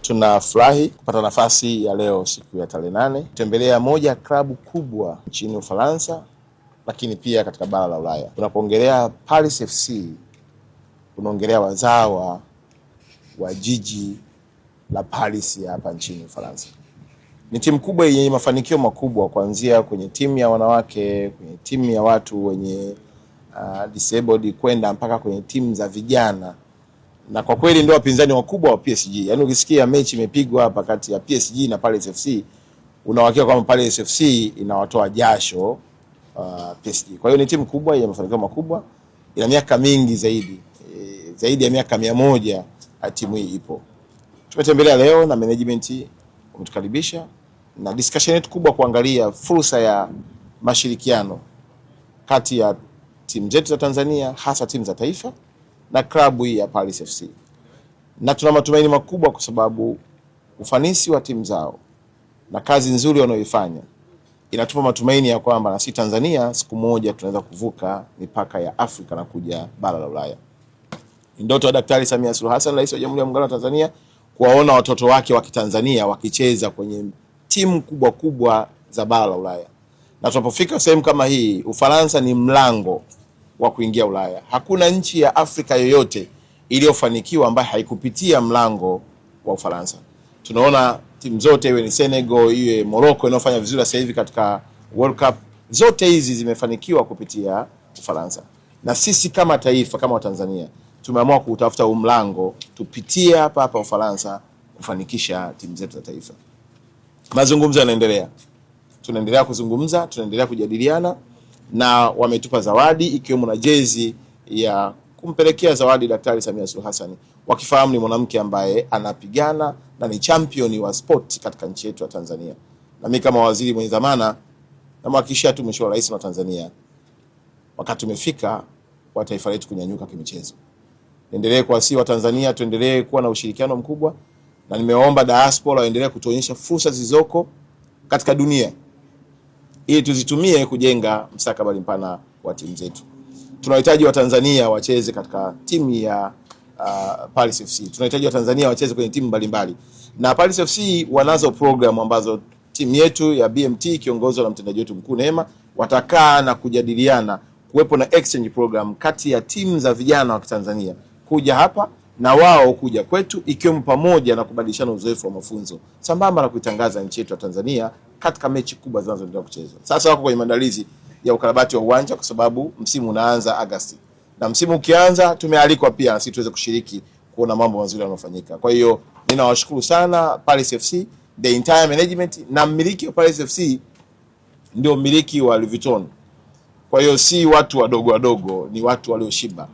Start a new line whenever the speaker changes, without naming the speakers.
Tunafurahi kupata nafasi ya leo siku ya tarehe 8 kutembelea moja ya klabu kubwa nchini Ufaransa, lakini pia katika bara la Ulaya. Tunapoongelea Paris FC, tunaongelea wazawa wa jiji la Paris hapa nchini Ufaransa. Ni timu kubwa yenye mafanikio makubwa, kuanzia kwenye timu ya wanawake, kwenye timu ya watu wenye disabled, kwenda mpaka kwenye timu za vijana. Na kwa kweli ndio wapinzani wakubwa wa PSG. Yaani ukisikia mechi imepigwa hapa kati ya PSG na Paris FC, unahakika kwamba Paris FC inawatoa jasho PSG. Kwa hiyo ni timu kubwa yenye mafanikio makubwa, ina miaka mingi zaidi ya miaka 100 timu hii ipo. Tumetembelea leo na management wametukaribisha, na discussion yetu kubwa kuangalia fursa ya mashirikiano kati ya timu zetu za Tanzania, hasa timu za taifa na klabu hii ya Paris FC. Na tuna matumaini makubwa kwa sababu ufanisi wa timu zao na kazi nzuri wanayoifanya inatupa matumaini ya kwamba na si Tanzania siku moja tunaweza kuvuka mipaka ya Afrika na kuja bara la Ulaya. Ndoto ya Daktari Samia Suluhu Hassan, Rais wa Jamhuri ya Muungano wa Tanzania, kuwaona watoto wake wa Kitanzania wakicheza kwenye timu kubwa za bara la Ulaya. Na tunapofika sehemu kama hii, Ufaransa ni mlango wa kuingia Ulaya. Hakuna nchi ya Afrika yoyote iliyofanikiwa ambayo haikupitia mlango wa Ufaransa. Tunaona timu zote, iwe ni Senegal, iwe Morocco inayofanya vizuri sasa hivi katika World Cup, zote hizi zimefanikiwa kupitia Ufaransa. Na sisi kama taifa, kama Watanzania, tumeamua kutafuta mlango tupitie hapa Ufaransa kufanikisha timu zetu za taifa. Mazungumzo yanaendelea. Tunaendelea kuzungumza, tunaendelea kujadiliana, na wametupa zawadi ikiwemo na jezi ya kumpelekea zawadi Daktari Samia Suluhu Hassan, wakifahamu ni mwanamke ambaye anapigana na ni champion wa sport katika nchi yetu ya Tanzania. Na mimi kama waziri mwenye dhamana namhakikishia tu Mheshimiwa Rais wa Tanzania, wakati umefika wa taifa letu kunyanyuka kimichezo. Endelee kuwasihi wa Tanzania tuendelee kuwa na ushirikiano mkubwa, na nimeomba diaspora waendelee kutuonyesha fursa zilizoko katika dunia ili tuzitumie kujenga mstakabali mpana wa timu zetu. Tunahitaji Watanzania wacheze katika timu ya Paris FC. Tunahitaji Watanzania wacheze kwenye timu mbalimbali. Na Paris FC wanazo program ambazo timu yetu ya BMT kiongozwa na mtendaji wetu mkuu Neema watakaa na kujadiliana, kuwepo na exchange program kati ya timu za vijana wa Tanzania kuja hapa na wao kuja kwetu, ikiwemo pamoja na kubadilishana uzoefu wa mafunzo sambamba na kuitangaza nchi yetu ya Tanzania katika mechi kubwa zinazoendelea kuchezwa. Sasa wako kwenye maandalizi ya ukarabati wa uwanja kwa sababu msimu unaanza Agosti. Na msimu ukianza tumealikwa pia na sisi tuweze kushiriki kuona mambo mazuri yanayofanyika. Kwa hiyo ninawashukuru sana Paris FC, the entire management, na mmiliki wa Paris FC ndio mmiliki wa Louis Vuitton. Kwa hiyo si watu wadogo, ni watu walioshiba.